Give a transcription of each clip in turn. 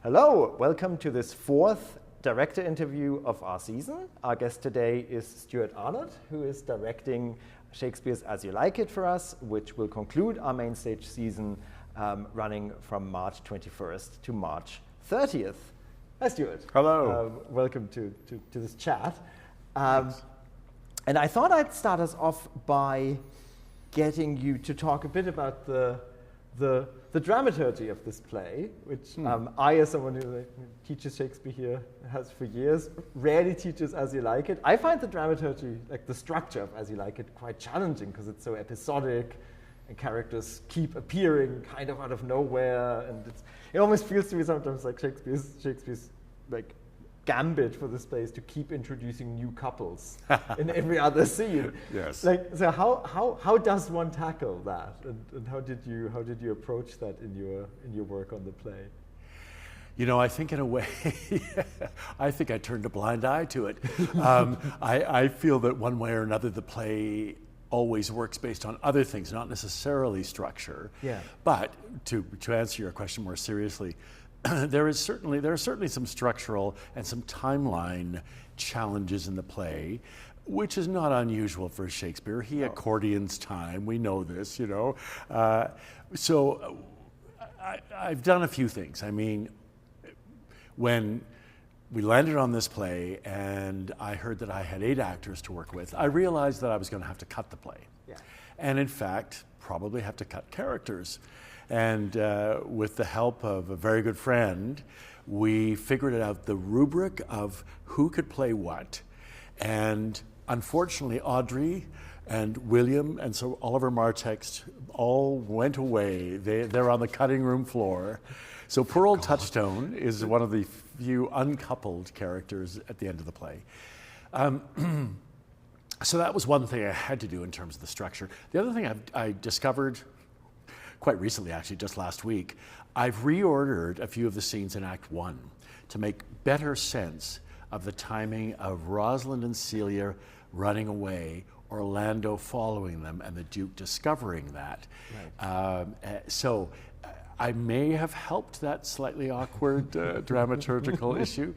Hello, welcome to this fourth director interview of our season. Our guest today is Stewart Arnott, who is directing Shakespeare's As You Like It for us, which will conclude our main stage season running from March 21st to March 30th. Hi, Stewart. Hello. Welcome to this chat. And I thought I'd start us off by getting you to talk a bit about the dramaturgy of this play, which I, as someone who teaches Shakespeare here, has for years, rarely teaches As You Like It. I find the dramaturgy, like the structure of As You Like It, quite challenging because it's so episodic and characters keep appearing kind of out of nowhere, and it almost feels to me sometimes like Shakespeare's like gambit for this play is to keep introducing new couples in every other scene. Yes. Like, so how does one tackle that, and how did you approach that in your work on the play? You know, I think in a way, I think I turned a blind eye to it. I feel that one way or another the play always works based on other things, not necessarily structure. Yeah. But to answer your question more seriously, there are certainly some structural and some timeline challenges in the play, which is not unusual for Shakespeare. He accordions time. We know this, you know. So I've done a few things. I mean, when we landed on this play and I heard that I had 8 actors to work with, I realized that I was going to have to cut the play. Yeah. And in fact, probably have to cut characters. And with the help of a very good friend, we figured out the rubric of who could play what. And unfortunately, Audrey and William and so Oliver Martext all went away. They're on the cutting room floor. So poor old Touchstone is one of the few uncoupled characters at the end of the play. So that was one thing I had to do in terms of the structure. The other thing I discovered quite recently, actually, just last week, I've reordered a few of the scenes in Act 1 to make better sense of the timing of Rosalind and Celia running away, Orlando following them, and the Duke discovering that. Right. So I may have helped that slightly awkward dramaturgical issue.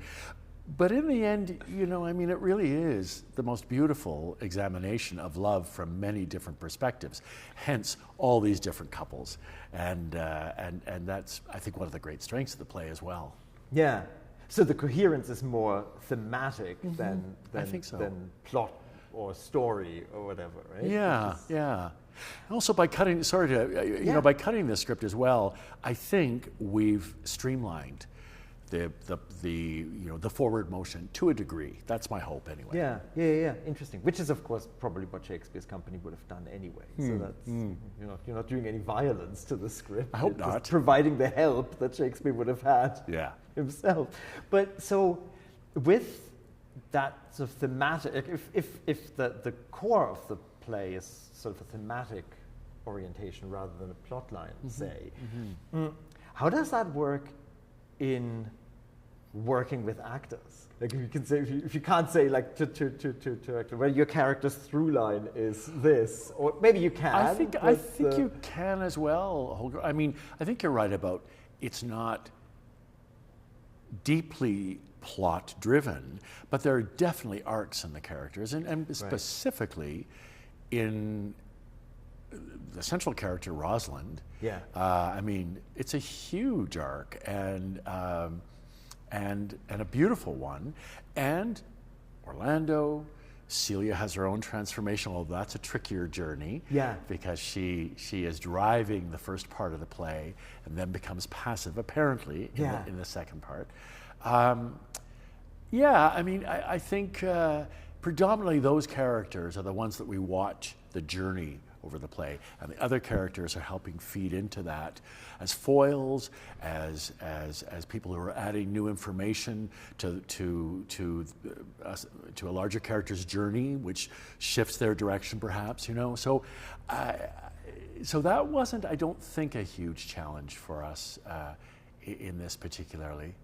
But in the end, you know, I mean, it really is the most beautiful examination of love from many different perspectives. Hence, all these different couples, and that's, I think, one of the great strengths of the play as well. Yeah. So the coherence is more thematic than I think so. than plot or story or whatever, right? Yeah, yeah. Also, by cutting, by cutting the script as well, I think we've streamlined the forward motion to a degree. That's my hope anyway. Yeah. Interesting. Which is, of course, probably what Shakespeare's company would have done anyway. So that's you're not doing any violence to the script. I hope you're not. Just providing the help that Shakespeare would have had himself. But so with that sort of thematic, if the core of the play is sort of a thematic orientation rather than a plot line, say, how does that work in working with actors? Like, if you can say, if you can't say like to actor, well, your character's through line is this, or maybe you can. I think you can as well, Holger. I mean, I think you're right about it's not deeply plot driven, but there are definitely arcs in the characters, and specifically in the central character Rosalind. Yeah. I mean, it's a huge arc and a beautiful one. And Orlando, Celia has her own transformation, although that's a trickier journey. Yeah. Because she is driving the first part of the play and then becomes passive, apparently, in the second part. I mean, I think predominantly those characters are the ones that we watch the journey over the play, and the other characters are helping feed into that as foils, as people who are adding new information to a larger character's journey, which shifts their direction, perhaps. You know, so that wasn't, I don't think, a huge challenge for us in this particularly.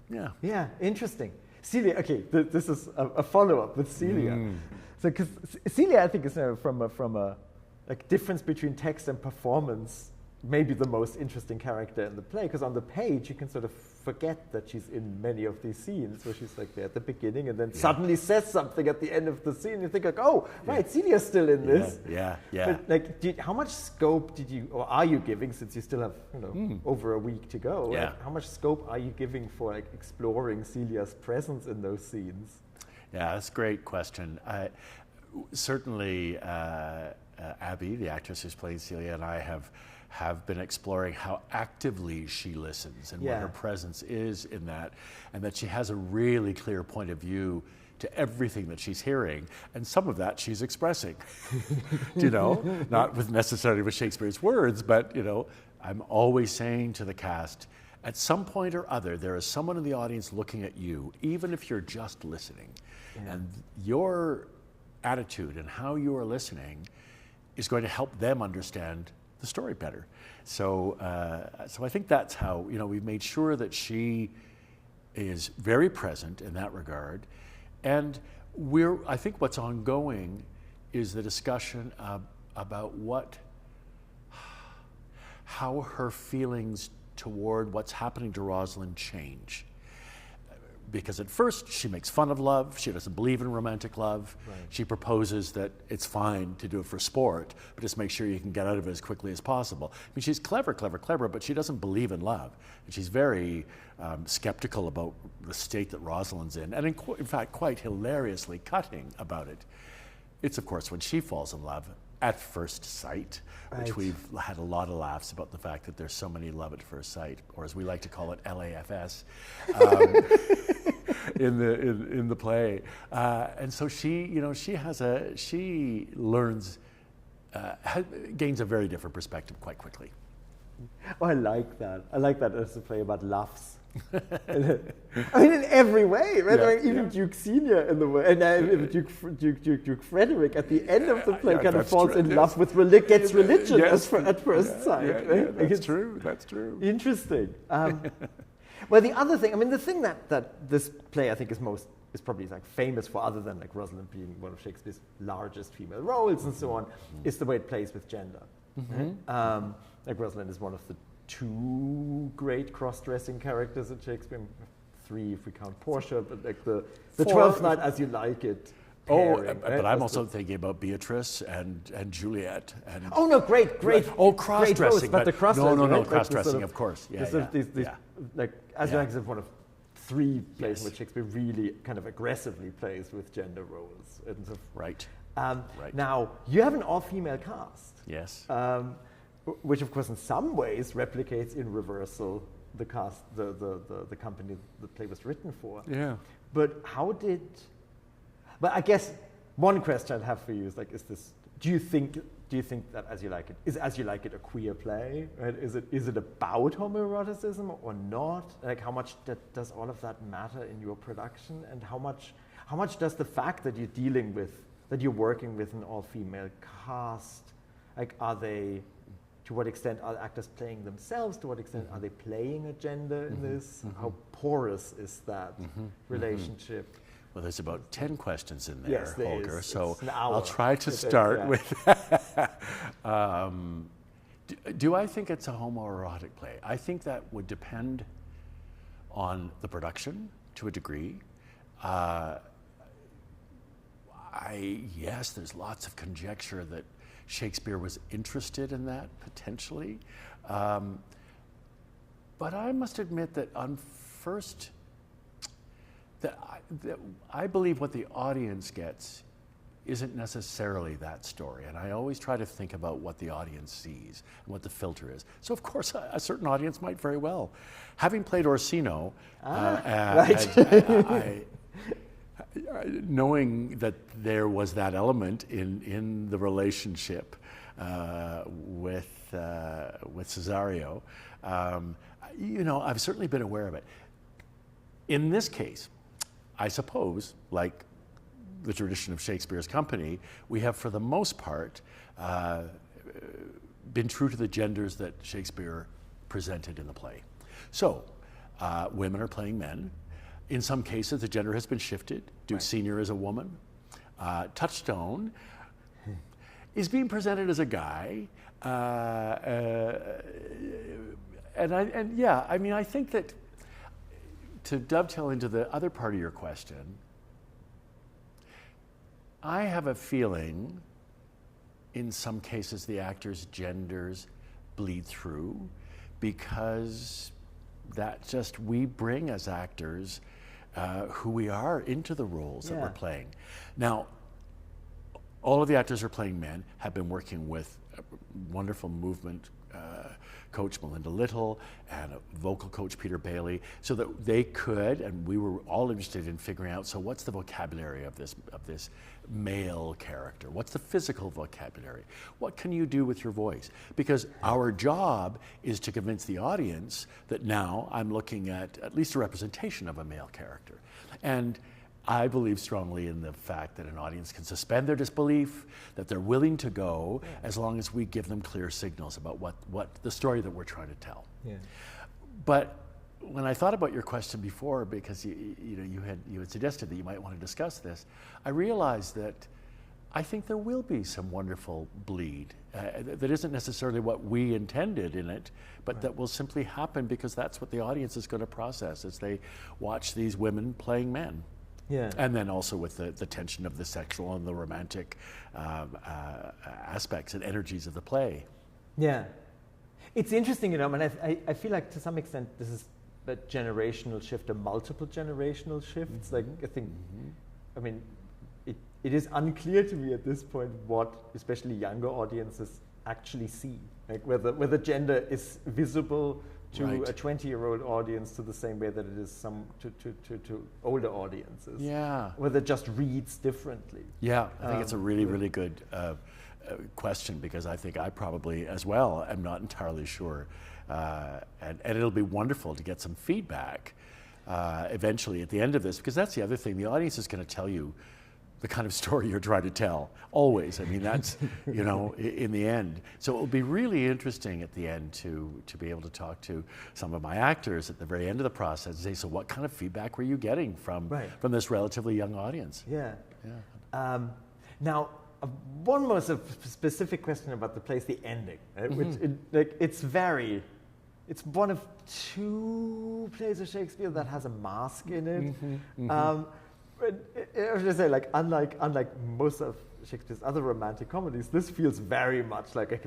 Yeah. Yeah. Interesting. Celia. Okay. This is a follow-up with Celia. So, because Celia, I think, is from a like difference between text and performance maybe the most interesting character in the play, because on the page you can sort of forget that she's in many of these scenes where she's like there at the beginning and then suddenly says something at the end of the scene. You think like, oh, right, Celia's still in this. Yeah. But like, how much scope did you, or are you giving, since you still have over a week to go? Yeah. Like, how much scope are you giving for like exploring Celia's presence in those scenes? Yeah, that's a great question. Certainly, Abby, the actress who's playing Celia, and I have been exploring how actively she listens and what her presence is in that, and that she has a really clear point of view to everything that she's hearing, and some of that she's expressing. Not with necessarily with Shakespeare's words, but I'm always saying to the cast, at some point or other, there is someone in the audience looking at you, even if you're just listening, and your attitude and how you are listening is going to help them understand the story better. So I think that's how, we've made sure that she is very present in that regard. And I think what's ongoing is the discussion about how her feelings toward what's happening to Rosalind change. Because at first she makes fun of love, she doesn't believe in romantic love. Right. She proposes that it's fine to do it for sport, but just make sure you can get out of it as quickly as possible. I mean, she's clever, but she doesn't believe in love. And she's very skeptical about the state that Rosalind's in, and in fact quite hilariously cutting about it. It's of course when she falls in love at first sight, which we've had a lot of laughs about the fact that there's so many love at first sight, or as we like to call it, LAFS. In the play, and so she learns, gains a very different perspective quite quickly. Oh, I like that. I like that as a play about laughs. I mean, in every way, right? Yeah, like, even Duke Senior in the way, and Duke Frederick at the end of the play kind of falls in love with gets religion at first sight. Right? That's true. That's true. Interesting. Well, the other thing, I mean, the thing that this play I think is probably like famous for, other than like Rosalind being one of Shakespeare's largest female roles and so on, is the way it plays with gender. Mm-hmm. Like Rosalind is one of the two great cross-dressing characters in Shakespeare. Three if we count Portia, but like the Twelfth Night as You Like It. Pairing, but I'm also thinking about Beatrice and Juliet. And great. Oh, cross-dressing. But the cross-dressing. No, cross-dressing, of course. Like As You Like It is one of three plays in which Shakespeare really kind of aggressively plays with gender roles. And so, right. Now, you have an all-female cast. Yes. Which, of course, in some ways replicates in reversal the cast, the company the play was written for. Yeah. But But I guess one question I'd have for you is like, do you think that As You Like It is As You Like It a queer play? Right? Is it about homoeroticism or not? Like, how much does all of that matter in your production, and how much does the fact that you're working with an all-female cast, like, to what extent are actors playing themselves? To what extent are they playing a gender in this? How porous is that relationship? Well, there's about 10 questions in there, Holger, so an hour. I'll try to start with do I think it's a homoerotic play? I think that would depend on the production to a degree. Yes, there's lots of conjecture that Shakespeare was interested in that, potentially. But I must admit that that I believe what the audience gets isn't necessarily that story. And I always try to think about what the audience sees and what the filter is. So, of course, a certain audience might very well. Having played Orsino, knowing that there was that element in the relationship with Cesario, I've certainly been aware of it. In this case, I suppose, like the tradition of Shakespeare's company, we have, for the most part, been true to the genders that Shakespeare presented in the play. So, women are playing men. In some cases, the gender has been shifted. Duke Senior is a woman. Touchstone is being presented as a guy. I think that to dovetail into the other part of your question, I have a feeling in some cases the actors' genders bleed through because we bring as actors who we are into the roles that we're playing. Now, all of the actors are playing men, have been working with wonderful movement coach Melinda Little and a vocal coach Peter Bailey, so that they could, and we were all interested in figuring out, so what's the vocabulary of this male character? What's the physical vocabulary? What can you do with your voice? Because our job is to convince the audience that now I'm looking at least a representation of a male character. And I believe strongly in the fact that an audience can suspend their disbelief, that they're willing to go as long as we give them clear signals about what the story that we're trying to tell. Yeah. But when I thought about your question before, because you had suggested that you might want to discuss this, I realized that I think there will be some wonderful bleed that isn't necessarily what we intended in it, but that will simply happen because that's what the audience is going to process as they watch these women playing men. Yeah. And then also with the tension of the sexual and the romantic aspects and energies of the play. Yeah. It's interesting, I feel like to some extent this is a generational shift, a multiple generational shifts. Like, I think, it is unclear to me at this point what especially younger audiences actually see. Like whether gender is visible to a 20-year-old audience to the same way that it is to older audiences. Yeah. Whether it just reads differently. Yeah, I think it's a really, really good question, because I think I probably as well am not entirely sure. And it'll be wonderful to get some feedback eventually at the end of this, because that's the other thing. The audience is going to tell you the kind of story you're trying to tell, always. I mean, that's, in the end. So it'll be really interesting at the end to be able to talk to some of my actors at the very end of the process and say, so what kind of feedback were you getting from this relatively young audience? Yeah. Now, one more specific question about the play is the ending, right? Which it's one of two plays of Shakespeare that has a mask in it. I was just say, unlike most of Shakespeare's other romantic comedies, this feels very much like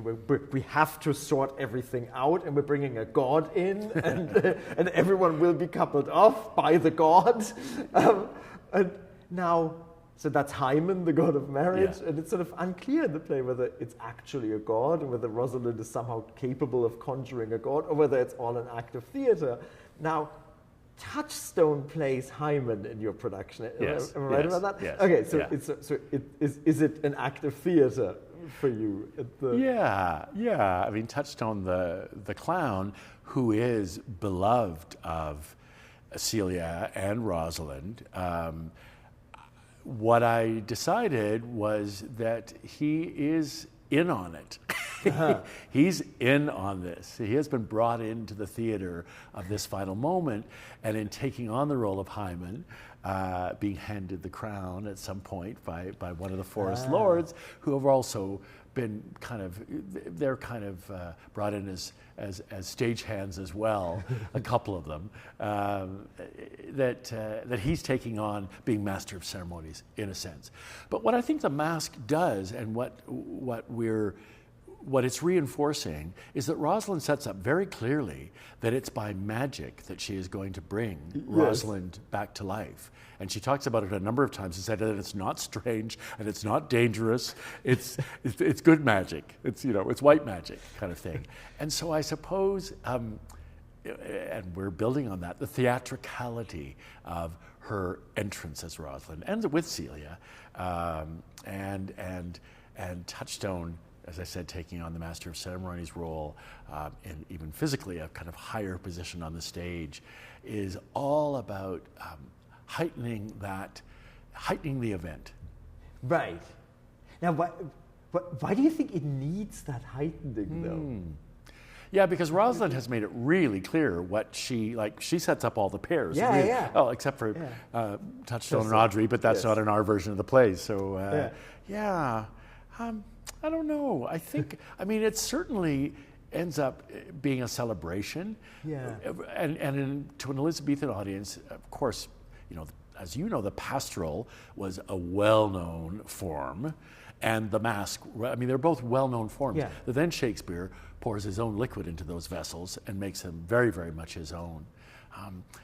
we have to sort everything out, and we're bringing a god in, and everyone will be coupled off by the god. And now, so that's Hymen, the god of marriage, and it's sort of unclear in the play whether it's actually a god, and whether Rosalind is somehow capable of conjuring a god, or whether it's all an act of theatre. Now, Touchstone plays Hymen in your production. Yes. Am I right about that? Yes. Okay, so is it an act of theatre for you? Yeah. I mean, Touchstone, the clown, who is beloved of Celia and Rosalind, what I decided was that he is in on it. He's in on this. He has been brought into the theater of this final moment, and in taking on the role of Hymen, being handed the crown at some point by one of the forest lords, who have also been they're brought in as stagehands as well, a couple of them, that he's taking on being master of ceremonies in a sense. But what I think the mask does, and what it's reinforcing, is that Rosalind sets up very clearly that it's by magic that she is going to bring Rosalind back to life. And she talks about it a number of times and said that it's not strange and it's not dangerous. It's good magic. It's white magic kind of thing. And so I suppose, and we're building on that, the theatricality of her entrance as Rosalind, and with Celia, and Touchstone, as I said, taking on the Master of Ceremonies role, and even physically a kind of higher position on the stage, is all about heightening the event. Right. Now, why do you think it needs that heightening, though? Yeah, because Rosalind has made it really clear what she sets up all the pairs. Oh, except for Touchstone and Audrey, but that's not in our version of the play. So, I don't know. It's certainly, ends up being a celebration. Yeah. And to an Elizabethan audience, of course, as you know, the pastoral was a well-known form, and the masque, I mean, they're both well-known forms. Yeah. But then Shakespeare pours his own liquid into those vessels and makes them very, very much his own.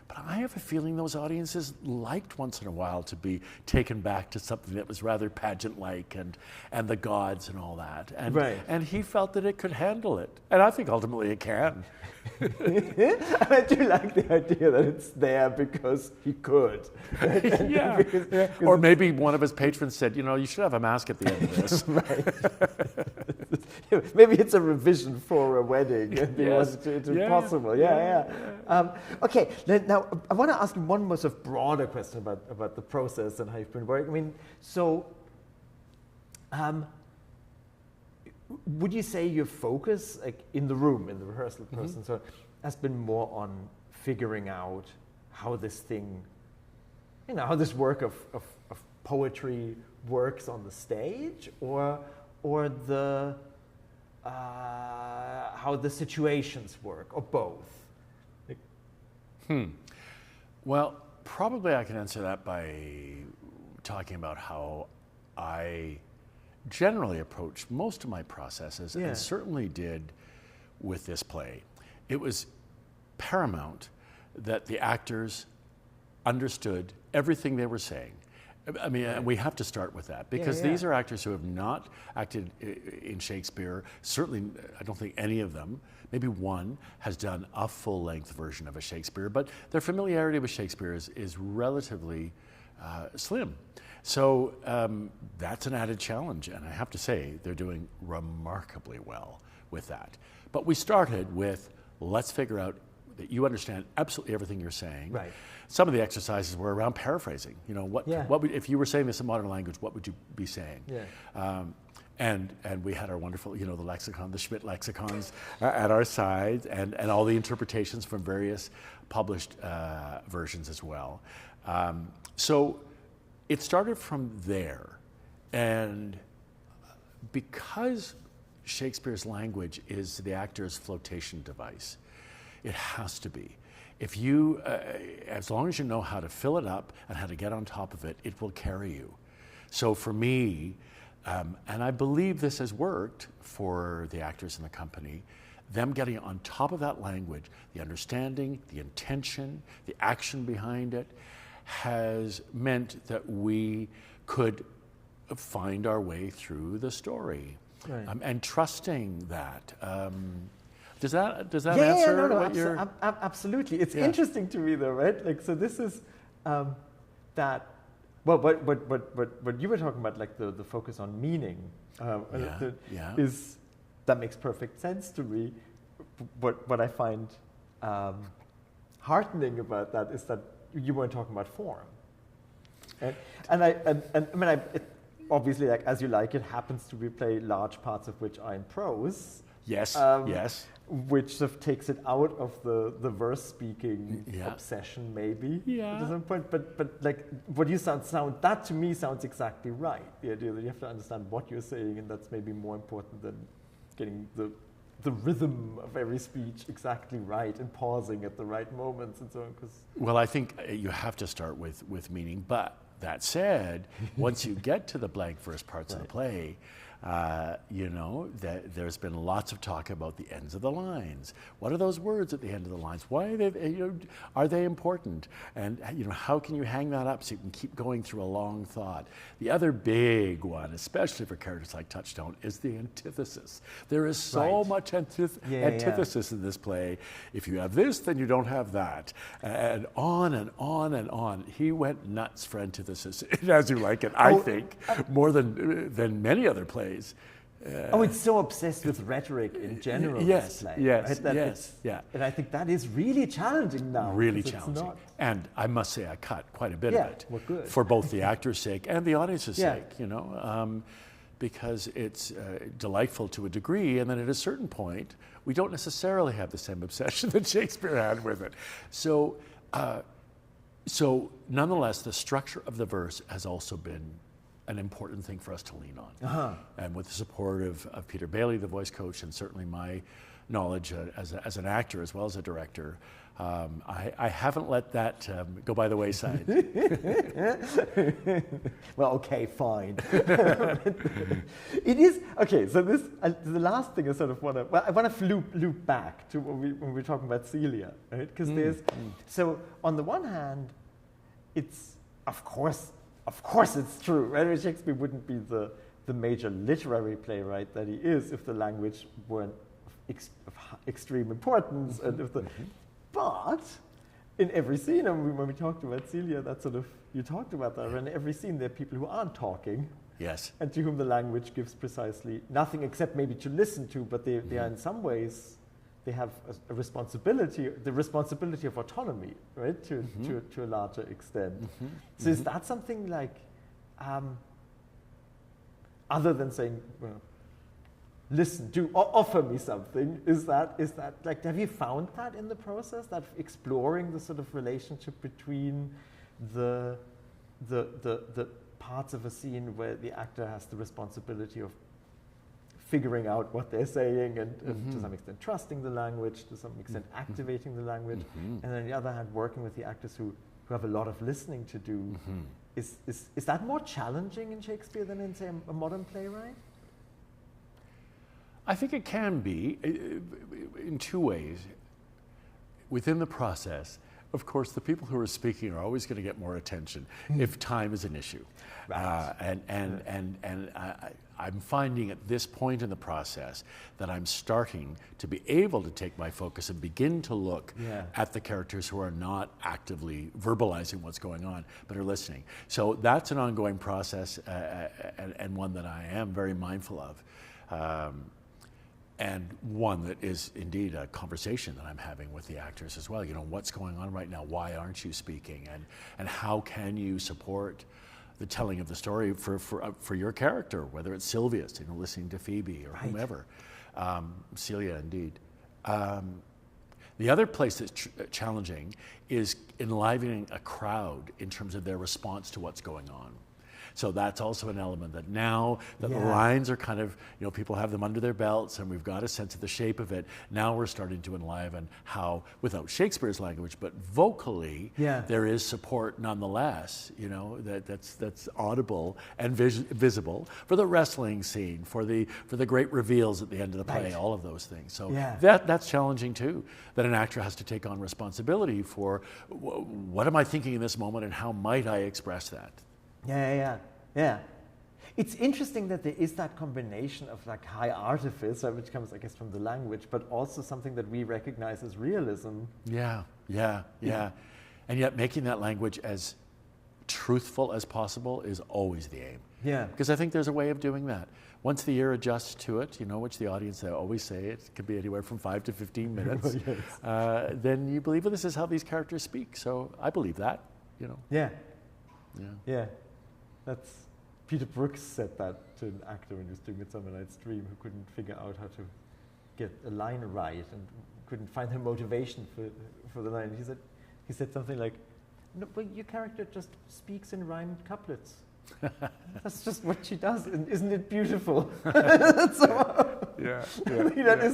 But I have a feeling those audiences liked once in a while to be taken back to something that was rather pageant-like and the gods and all that. And, right. And he felt that it could handle it. And I think ultimately it can. I do like the idea that it's there because he could. Yeah. Or maybe one of his patrons said, you should have a mask at the end of this. Right. Maybe it's a revision for a wedding. And they wanted it possible. Yeah. Okay, now I want to ask you one more sort of broader question about the process and how you've been working. I mean, so would you say your focus, like in the room, in the rehearsal process, so has been more on figuring out how this thing, how this work of poetry works on the stage, or the how the situations work, or both? Well, probably I can answer that by talking about how I generally approach most of my processes, and certainly did with this play. It was paramount that the actors understood everything they were saying. I mean, we have to start with that, because these are actors who have not acted in Shakespeare. Certainly, I don't think any of them, maybe one, has done a full-length version of a Shakespeare, but their familiarity with Shakespeare is relatively slim. So that's an added challenge, and I have to say, they're doing remarkably well with that. But we started with, let's figure out that you understand absolutely everything you're saying. Right. Some of the exercises were around paraphrasing. What would, if you were saying this in modern language, what would you be saying? Yeah. And we had our wonderful, the lexicon, the Schmidt lexicons at our side, and all the interpretations from various published versions as well. So it started from there, and because Shakespeare's language is the actor's flotation device, it has to be. If you, as long as you know how to fill it up and how to get on top of it, it will carry you. So for me, and I believe this has worked for the actors in the company, them getting on top of that language, the understanding, the intention, the action behind it, has meant that we could find our way through the story. Right. And trusting that. Does that answer what you're... Absolutely. It's interesting to me, though, right? Like, so this is that. Well, what you were talking about, like the focus on meaning, is that makes perfect sense to me. What I find heartening about that is that you weren't talking about form, obviously, like as you like, it happens to be play large parts of which are in prose. Yes. Which sort of takes it out of the verse speaking obsession, maybe. Yeah. At some point, but like what you sound that to me sounds exactly right. The idea that you have to understand what you're saying, and that's maybe more important than getting the rhythm of every speech exactly right and pausing at the right moments and so on. Well, I think you have to start with meaning. But that said, once you get to the blank verse parts of the play, that there's been lots of talk about the ends of the lines. What are those words at the end of the lines? Why are they important? And how can you hang that up so you can keep going through a long thought? The other big one, especially for characters like Touchstone, is the antithesis. There is so much antithesis in this play. If you have this, then you don't have that, and on and on and on. He went nuts for antithesis, as you like it. I think more than many other plays. It's so obsessed with rhetoric in general. Yes, right? And I think that is really challenging now. Really challenging. And I must say, I cut quite a bit of it for both the actor's sake and the audience's sake. Because it's delightful to a degree, and then at a certain point, we don't necessarily have the same obsession that Shakespeare had with it. So nonetheless, the structure of the verse has also been an important thing for us to lean on. And with the support of Peter Bailey, the voice coach, and certainly my knowledge as an actor as well as a director, I haven't let that go by the wayside. Well, okay, fine. It is okay. So this the last thing I sort of I want to loop back to when we're talking about Celia, right? Because so on the one hand, it's of course it's true. Right? Shakespeare wouldn't be the major literary playwright that he is if the language weren't of extreme importance, and if the but in every scene, and when we talked about Celia, that sort of, you talked about that, in every scene there are people who aren't talking. Yes. And to whom the language gives precisely nothing except maybe to listen to, but they are in some ways, they have a responsibility, the responsibility of autonomy, right, to a larger extent. So is that something like, other than saying, well, listen, offer me something. Is that like, have you found that in the process, that exploring the sort of relationship between the parts of a scene where the actor has the responsibility of figuring out what they're saying and to some extent trusting the language, to some extent activating the language, and on the other hand working with the actors who have a lot of listening to do. Is that more challenging in Shakespeare than in, say, a modern playwright? I think it can be in two ways. Within the process, of course, the people who are speaking are always going to get more attention if time is an issue. Right. I'm finding at this point in the process that I'm starting to be able to take my focus and begin to look at the characters who are not actively verbalizing what's going on, but are listening. So that's an ongoing process and one that I am very mindful of. And one that is indeed a conversation that I'm having with the actors as well. You know, what's going on right now? Why aren't you speaking? And how can you support the telling of the story for your character, whether it's Silvius, you know, listening to Phebe or whomever, Celia, indeed. The other place that's challenging is enlivening a crowd in terms of their response to what's going on. So that's also an element that now that the lines are kind of, you know, people have them under their belts and we've got a sense of the shape of it. Now we're starting to enliven how, without Shakespeare's language, but vocally, there is support nonetheless, you know, that's audible and visible for the wrestling scene, for the great reveals at the end of the play, all of those things. So that's challenging too, that an actor has to take on responsibility for what am I thinking in this moment and how might I express that? Yeah. It's interesting that there is that combination of like high artifice, which comes, I guess, from the language, but also something that we recognize as realism. Yeah. And yet making that language as truthful as possible is always the aim. Yeah. Because I think there's a way of doing that. Once the ear adjusts to it, you know, which the audience, they always say, it could be anywhere from 5 to 15 minutes, then you believe, well, this is how these characters speak. So I believe that, you know. Yeah. That's Peter Brooks said that to an actor when he was doing Midsummer Night's Dream, who couldn't figure out how to get a line right and couldn't find her motivation for the line. He said something like, "No, well, your character just speaks in rhymed couplets. That's just what she does, and isn't it beautiful?" Is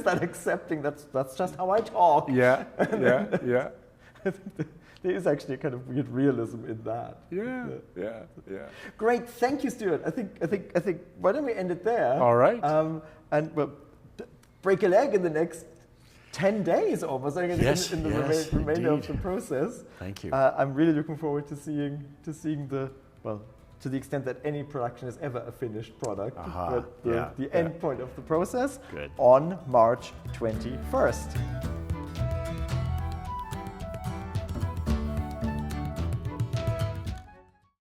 that accepting? That's just how I talk. Yeah. I think there is actually a kind of weird realism in that. Yeah. Great, thank you, Stewart. I think. Why don't we end it there? All right. And we'll break a leg in the next 10 days, almost. In the remainder of the process. Thank you. I'm really looking forward to seeing to the extent that any production is ever a finished product, but the end point of the process on March 21st.